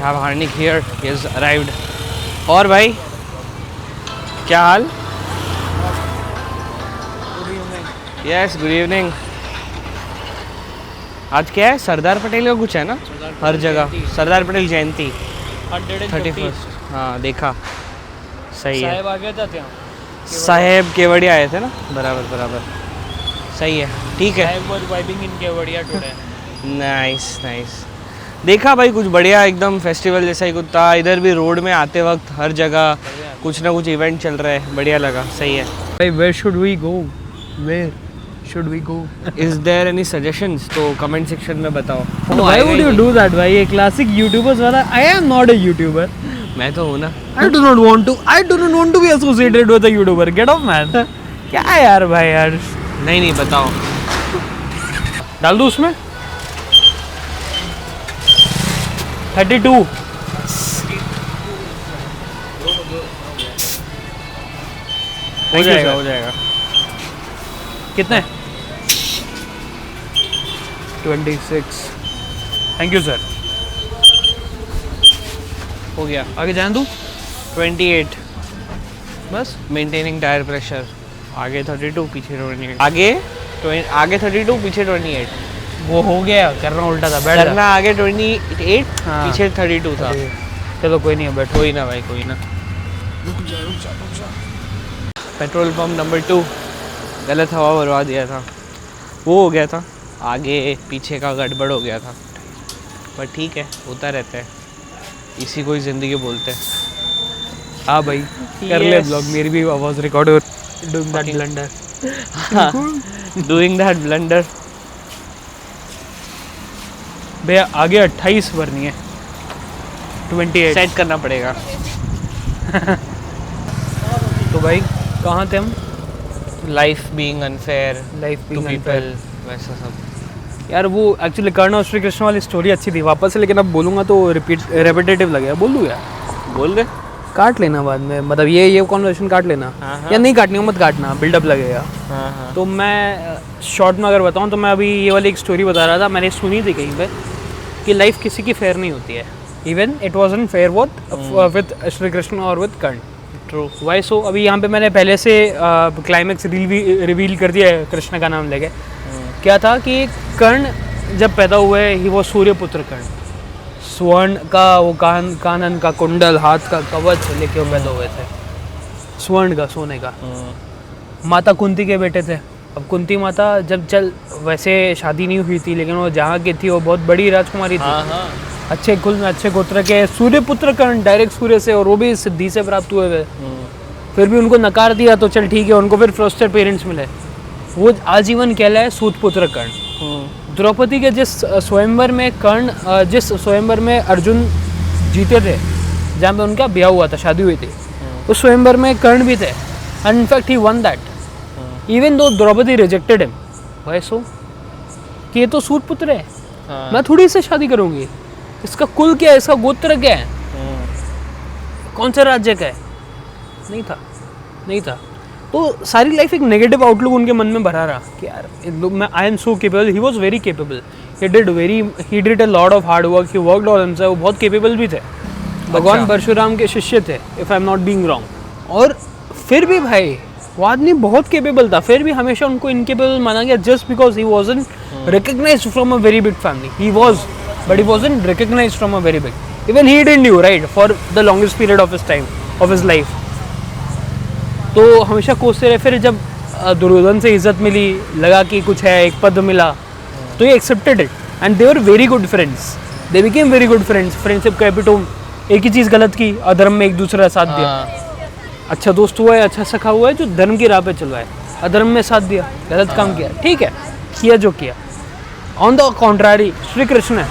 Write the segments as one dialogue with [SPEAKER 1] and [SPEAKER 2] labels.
[SPEAKER 1] have Harnik here. He has arrived. और भाई क्या हाल? Yes, good evening. आज क्या है? सरदार पटेल का कुछ है ना? हर जगह सरदार पटेल जयंती 31st. हाँ देखा, सही है.
[SPEAKER 2] साहेब आ गया था यहाँ.
[SPEAKER 1] साहेब केवड़िया आए थे ना. बराबर सही है, ठीक है.
[SPEAKER 2] साहेब was vibing in Kevadia today.
[SPEAKER 1] Nice. देखा भाई, कुछ बढ़िया एकदम फेस्टिवल जैसा ही कुछ था. इधर भी रोड में आते वक्त हर जगह कुछ ना कुछ इवेंट चल रहा है. बढ़िया लगा, सही है.
[SPEAKER 2] भाई where should we go?
[SPEAKER 1] Is there any suggestions? तो कमेंट सेक्शन में बताओ.
[SPEAKER 2] Why would you do that भाई? ये क्लासिक यूट्यूबर्स वाला. I am not a YouTuber.
[SPEAKER 1] मैं तो हूँ ना.
[SPEAKER 2] I do not want to be associated with a YouTuber. Get off man. क्या यार भाई यार.
[SPEAKER 1] नहीं बताओ.
[SPEAKER 2] डाल दूँ उसमें 32.
[SPEAKER 1] हो जाएगा.
[SPEAKER 2] कितने? 26. Thank you sir.
[SPEAKER 1] हो गया.
[SPEAKER 2] आगे जान दूँ?
[SPEAKER 1] 28.
[SPEAKER 2] बस.
[SPEAKER 1] Maintaining tyre pressure. आगे 32, पीछे 28. आगे 32, पीछे 28.
[SPEAKER 2] वो हो गया, करना उल्टा था. बैठ
[SPEAKER 1] करना आगे 28,
[SPEAKER 2] हाँ.
[SPEAKER 1] पीछे 32 था.
[SPEAKER 2] चलो कोई नहीं है, बैठो.
[SPEAKER 1] कोई ना भाई, कोई ना. रुक जा. पेट्रोल पंप नंबर 2 गलत हवा भरवा दिया था. वो हो गया था, आगे पीछे का गड़बड़ हो गया था. पर ठीक है, होता रहता है. इसी को ही ज़िंदगी बोलते हैं.
[SPEAKER 2] हाँ भाई, कर ले ब्लॉग. मेरी भी आवाज़ रिकॉर्ड हो.
[SPEAKER 1] Doing that blunder.
[SPEAKER 2] भैया आगे 28 भरनी है. 28
[SPEAKER 1] सेट करना पड़ेगा.
[SPEAKER 2] तो भाई कहाँ थे हम?
[SPEAKER 1] Life being unfair to people, वैसा सब.
[SPEAKER 2] यार वो एक्चुअली कर्ण और श्री कृष्ण वाली स्टोरी अच्छी थी वापस से, लेकिन अब बोलूँगा तो रेपिटेटिव लगेगा. बोल दूँ यार?
[SPEAKER 1] बोल दे.
[SPEAKER 2] काट लेना बाद में, मतलब ये कॉन्वर्सेशन काट लेना. या नहीं काटनी हो मत काटना, बिल्डअप लगेगा. तो मैं शॉर्ट में अगर बताऊँ तो मैं अभी ये वाली एक स्टोरी बता रहा था. मैंने सुनी थी कहीं पे कि लाइफ किसी की फेयर नहीं होती है. Even it wasn't fair with Shri Krishna और विद कर्ण.
[SPEAKER 1] ट्रू.
[SPEAKER 2] वाई सो? अभी यहाँ पे मैंने पहले से क्लाइमेक्स रिवील कर दिया है कृष्ण का नाम लेके. क्या था कि कर्ण जब पैदा हुए, ही वो सूर्यपुत्र कर्ण. स्वर्ण का वो कानन का कुंडल, हाथ का कवच लेके वो पैदा हुए थे. स्वर्ण का, सोने का. माता कुंती के बेटे थे. अब कुंती माता जब वैसे शादी नहीं हुई थी, लेकिन वो जहाँ की थी वो बहुत बड़ी राजकुमारी थी. अच्छे कुल में, अच्छे गोत्र के. सूर्यपुत्र कर्ण डायरेक्ट सूर्य से, और वो भी सिद्धि से प्राप्त हुए थे. फिर भी उनको नकार दिया तो चल ठीक है, उनको फिर फ्रस्टर पेरेंट्स मिले. वो आजीवन कहलाए सूतपुत्र कर्ण. द्रौपदी के जिस स्वयंवर में अर्जुन जीते थे, जहाँ पे उनका ब्याह हुआ था, शादी हुई थी, उस स्वयंवर में कर्ण भी थे. And in fact he one that even though Draupadi rejected him. Why so? कि ये तो सूतपुत्र है. मैं थोड़ी इससे शादी करूंगी. इसका कुल क्या है, इसका गोत्र क्या है, कौन से राज्य का है? नहीं था. तो सारी लाइफ एक नेगेटिव आउटलुक उनके मन में भरा रहा कि यार I am so capable. He was very capable. He did a lot of hard work. He worked on himself. वो बहुत केपेबल भी थे. भगवान परशुराम के शिष्य थे, if I am not being wrong. और फिर भी भाई वो आदमी बहुत केपेबल था. फिर भी हमेशा उनको इनकेपेबल माना गया just because he wasn't recognised from a very big family. He was, but he wasn't recognised from a very big. Even he didn't knew right for the longest period of his time, of his life. तो हमेशा कोसते रहे. फिर जब दुर्योधन से इज्जत मिली, लगा कि कुछ है, एक पद मिला, तो ये accepted it. And they were very good friends. They became very good friends. Friendship का एपिटोम. एक ही चीज़ गलत की, अधर्म में एक दूसरे का साथ दिया. अच्छा दोस्त हुआ है, अच्छा सखा हुआ है जो धर्म की राह पे चल रहा है. अधर्म में साथ दिया, गलत काम किया, ठीक है, किया जो किया. On the contrary Shri Krishna है,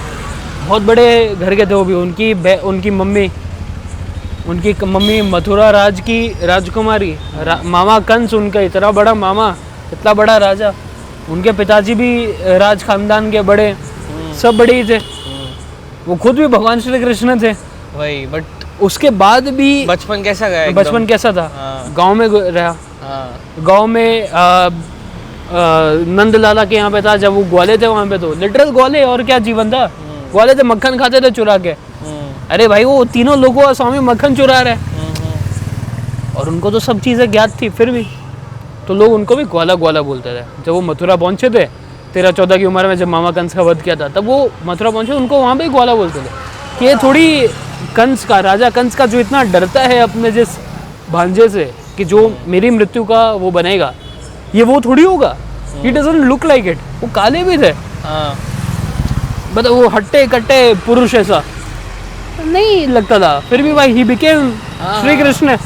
[SPEAKER 2] बहुत बड़े घर के थे वो भी. उनकी मम्मी मथुरा राज की राजकुमारी. मामा कंस उनका इतना बड़ा मामा, इतना बड़ा राजा. उनके पिताजी भी राज खानदान के बड़े, सब बड़े ही थे. वो खुद भी भगवान श्री कृष्ण थे.
[SPEAKER 1] वही. बट
[SPEAKER 2] उसके बाद भी
[SPEAKER 1] बचपन कैसा गया?
[SPEAKER 2] बचपन कैसा था? गांव में रहा. गांव में नंद लाला के यहाँ पे था. जब वो ग्वाले थे वहाँ पे, तो लिटरल ग्वाले, और क्या जीवन था. ग्वाले थे, मक्खन खाते थे चुरा के. अरे भाई वो तीनों लोगों का स्वामी मक्खन चुरा रहा है, और उनको तो सब चीज़ें ज्ञात थी, फिर भी तो लोग उनको भी ग्वाला ग्वाला बोलते थे। जब वो मथुरा पहुंचे थे 13-14 की उम्र में, जब मामा कंस का वध किया था, तब वो मथुरा पहुंचे, उनको वहाँ पे ही ग्वाला बोलते थे कि ये थोड़ी कंस का, राजा कंस का जो इतना डरता है अपने जिस भांजे से कि जो मेरी मृत्यु का वो बनेगा, ये वो थोड़ी होगा। He doesn't look like it. वो काले भी थे, मतलब वो हट्टे कट्टे पुरुष ऐसा नहीं लगता था, फिर भी भाई ही बिकेम श्री कृष्ण।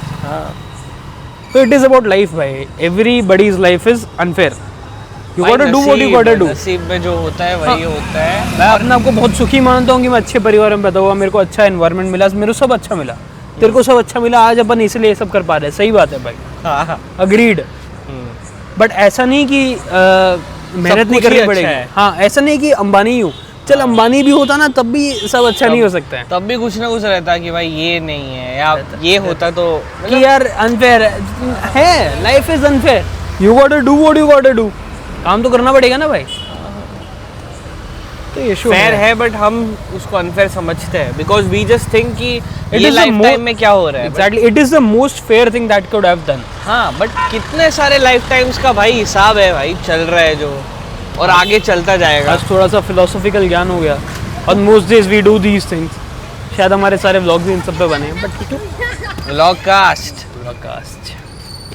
[SPEAKER 2] तो इट इज अबाउट लाइफ भाई, everybody's life is unfair, you got to do what you got to do.
[SPEAKER 1] नसीब में जो होता है वही होता है।
[SPEAKER 2] मैं अपने आप को बहुत सुखी मानता हूँ कि मैं अच्छे परिवार में पैदा हुआ, मेरे को अच्छा एनवायरनमेंट मिला, मेरे को सब अच्छा मिला, तेरे को सब अच्छा मिला, आज अपन इसलिए ये सब कर पा रहे हैं। सही बात है भाई, अग्रीड। बट ऐसा नहीं कि मेहनत नहीं करनी पड़ेगी। हाँ, ऐसा नहीं कि अंबानी ही हूँ, चल अंबानी भी होता ना तब भी सब अच्छा नहीं हो सकता है,
[SPEAKER 1] तब भी कुछ ना कुछ रहता है कि भाई ये नहीं है, या ये होता तो
[SPEAKER 2] कि यार अनफेयर है, life is unfair, you got to do what you got to do, काम तो करना पड़ेगा ना भाई। तो ये शो
[SPEAKER 1] फेयर है, बट हम उसको अनफेयर समझते हैं बिकॉज वी जस्ट थिंक कि ये लाइफ टाइम में क्या हो रहा है।
[SPEAKER 2] Exactly, it is the most fair thing that could have done.
[SPEAKER 1] हाँ, बट कितने सारे लाइफ टाइम्स का भाई हिसाब है भाई, चल रहा है जो, और आगे चलता जाएगा।
[SPEAKER 2] आज थोड़ा सा फिलोसॉफिकल ज्ञान हो गया। On most days we do these things, शायद हमारे सारे व्लॉग्स भी इन सब पे बने, बट ठीक है।
[SPEAKER 1] Vlogcast,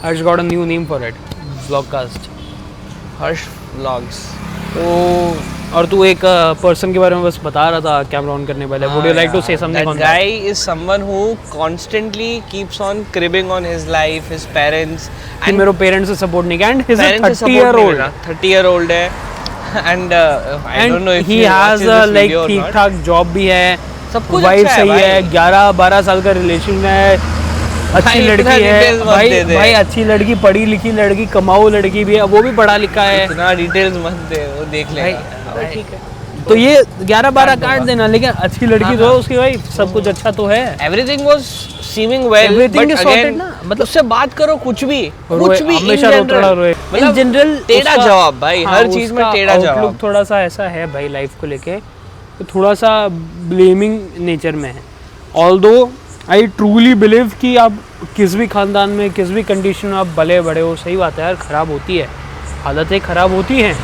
[SPEAKER 2] Harsh got a new name for it, vlogcast,
[SPEAKER 1] Harsh vlogs.
[SPEAKER 2] तो और तू एक पर्सन के बारे में बस बता रहा था कैमरा ऑन करने पहले, would you like to say something on
[SPEAKER 1] that guy is someone who constantly keeps on cribbing on his life, his parents,
[SPEAKER 2] and मेरे पेरेंट्स से सपोर्ट नहीं किया, एंड हिज 30-year-old
[SPEAKER 1] है, and I don't know if
[SPEAKER 2] he has like ठीक ठाक job भी है,
[SPEAKER 1] सब कुछ
[SPEAKER 2] वाइफ
[SPEAKER 1] अच्छा है
[SPEAKER 2] सही है, 11-12 साल का रिलेशन है, अच्छी लड़की है भाई, अच्छी लड़की, पढ़ी लिखी लड़की, कमाऊ लड़की भी है, वो भी पढ़ा लिखा है।
[SPEAKER 1] इतना डिटेल्स मत दे, वो देख लेगा।
[SPEAKER 2] ठीक है, तो ये 11-12 काट देना, लेकिन अच्छी लड़की तो है उसकी भाई, सब कुछ अच्छा तो है।
[SPEAKER 1] Everything was seeming well,
[SPEAKER 2] Everything is sorted ना,
[SPEAKER 1] मतलब उससे बात करो कुछ भी
[SPEAKER 2] हमेशा इन जनरल
[SPEAKER 1] टेढ़ा जवाब भाई, हर चीज में टेढ़ा जवाब।
[SPEAKER 2] थोड़ा सा ऐसा है भाई लाइफ को लेके, तो थोड़ा सा ब्लेमिंग नेचर में है। ऑल्दो आई ट्रूली बिलीव कि आप किस भी खानदान में, किस भी कंडीशन में आप भले बड़े हो, सही बात है यार, ख़राब होती है, हालतें ख़राब होती हैं।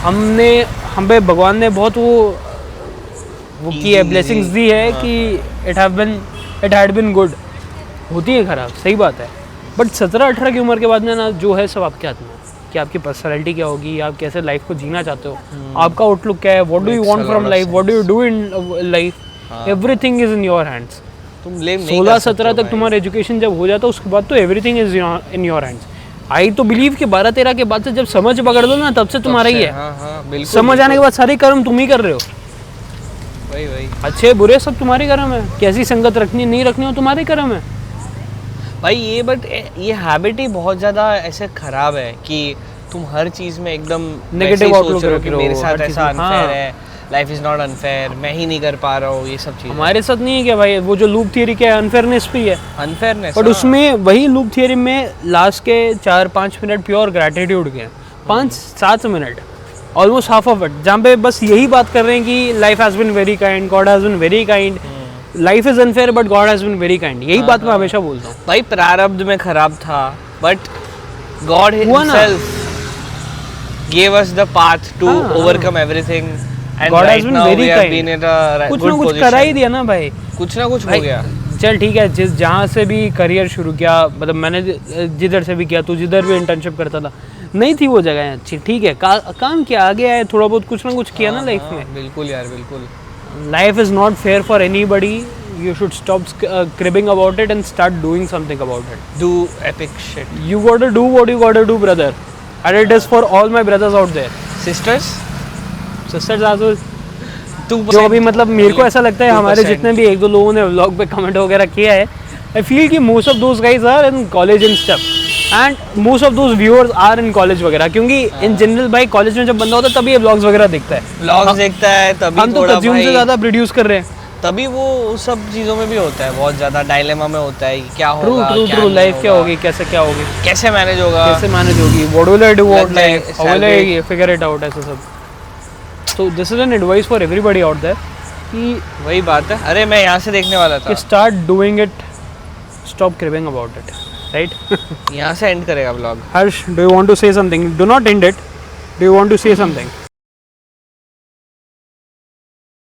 [SPEAKER 2] हमें भगवान ने बहुत वो की है, ब्लेसिंग्स दी है कि इट हैड बिन गुड, होती है ख़राब, सही बात है। बट 17-18 की उम्र के बाद में ना जो है सब आपके हाथ में है, कि आपकी पर्सनैलिटी क्या होगी, आप कैसे लाइफ को जीना चाहते हो, आपका आउटलुक क्या है, what do you want from life, what do you do in life, everything is in your hands.
[SPEAKER 1] तुम ब्लेम नहीं
[SPEAKER 2] 16-17 तक तुम्हारा एजुकेशन जब हो जाता है, उसके बाद तो everything is in your hands. I तो बिलीव कि 12-13 के बाद से जब समझ पकड़ लो ना, तब से तुम्हारा ही है।
[SPEAKER 1] बिल्कुल,
[SPEAKER 2] समझ आने के बाद सारे कर्म तुम ही कर रहे हो,
[SPEAKER 1] वही
[SPEAKER 2] अच्छे बुरे सब तुम्हारे कर्म है, कैसी संगत रखनी नहीं रखनी हो तुम्हारे कर्म है
[SPEAKER 1] भाई। ये बट ये हैबिट ही बहुत ज़्यादा ऐसे खराब है कि तुम हर चीज़ में एकदम
[SPEAKER 2] नेगेटिव आउटलुक
[SPEAKER 1] रखो कि मेरे साथ ऐसा अनफेयर है, लाइफ इज नॉट अनफेयर, मैं ही नहीं कर पा रहा हूँ, ये सब चीज़
[SPEAKER 2] हमारे साथ नहीं है क्या भाई। वो जो लूप थियरी क्या है, अनफेयरनेस भी है,
[SPEAKER 1] अनफेयरनेस,
[SPEAKER 2] बट उसमें वही लूप थियरी में लास्ट के 4-5 मिनट प्योर ग्रैटिट्यूड के, 5-7 minute, almost half of it, जहाँ पे बस यही बात कर रहे हैं कि life has been very kind, God has been very kind, life is unfair but God has been very kind. यही बात मैं हमेशा बोलता हूँ
[SPEAKER 1] भाई। प्रारब्ध में खराब था, but God himself gave us the path to overcome everything, and
[SPEAKER 2] God
[SPEAKER 1] right
[SPEAKER 2] has been
[SPEAKER 1] now
[SPEAKER 2] very
[SPEAKER 1] we have
[SPEAKER 2] kind.
[SPEAKER 1] been in a
[SPEAKER 2] कुछ
[SPEAKER 1] good
[SPEAKER 2] ना कुछ
[SPEAKER 1] position.
[SPEAKER 2] करा ही दिया ना भाई,
[SPEAKER 1] कुछ ना कुछ हो गया।
[SPEAKER 2] चल ठीक है, जिस जहाँ से भी करियर शुरू किया, मतलब मैंने जिधर से भी किया, तू जिधर भी इंटर्नशिप करता था, नहीं थी वो जगह अच्छी, ठीक है, काम किया, आगे आए, थोड़ा बहुत कुछ ना कुछ किया ना लाइफ में।
[SPEAKER 1] बिल्कुल यार, बिल्कुल।
[SPEAKER 2] Life is not fair for anybody, you should stop cribbing about it and start doing something about it.
[SPEAKER 1] Do epic shit.
[SPEAKER 2] You got to do what you got to do, brother, and it is for all my brothers out there.
[SPEAKER 1] Sisters
[SPEAKER 2] as well. जो अभी मतलब मेरे को ऐसा लगता है हमारे जितने भी 1-2 लोगों ने व्लॉग पे कमेंट वगैरह किया है, I feel कि most of those guys are in college and stuff, and most of those viewers are in college वगैरह, क्योंकि in general भाई कॉलेज में जब बंदा होता है तभी ये व्लॉग्स वगैरह देखता है,
[SPEAKER 1] व्लॉग्स देखता है, तभी
[SPEAKER 2] हम तो कंज्यूम से ज़्यादा प्रोड्यूस कर रहे हैं,
[SPEAKER 1] तभी वो उस सब चीज़ों में भी होता है, बहुत ज़्यादा डायलेमा में होता है, क्या होगा,
[SPEAKER 2] ट्रू लाइफ क्या होगी, कैसे क्या होगी,
[SPEAKER 1] कैसे मैनेज होगा,
[SPEAKER 2] what will I do about life, how will I figure it out, ऐसे सब। So this is an advice for everybody out there कि
[SPEAKER 1] वही बात है, अरे मैं यहाँ से देखने वाला था।
[SPEAKER 2] Start doing it, stop cribbing about it, right?
[SPEAKER 1] यहाँ से एंड करेगा blog.
[SPEAKER 2] Harsh, do you want to say something? Do not end it, do you want to say something?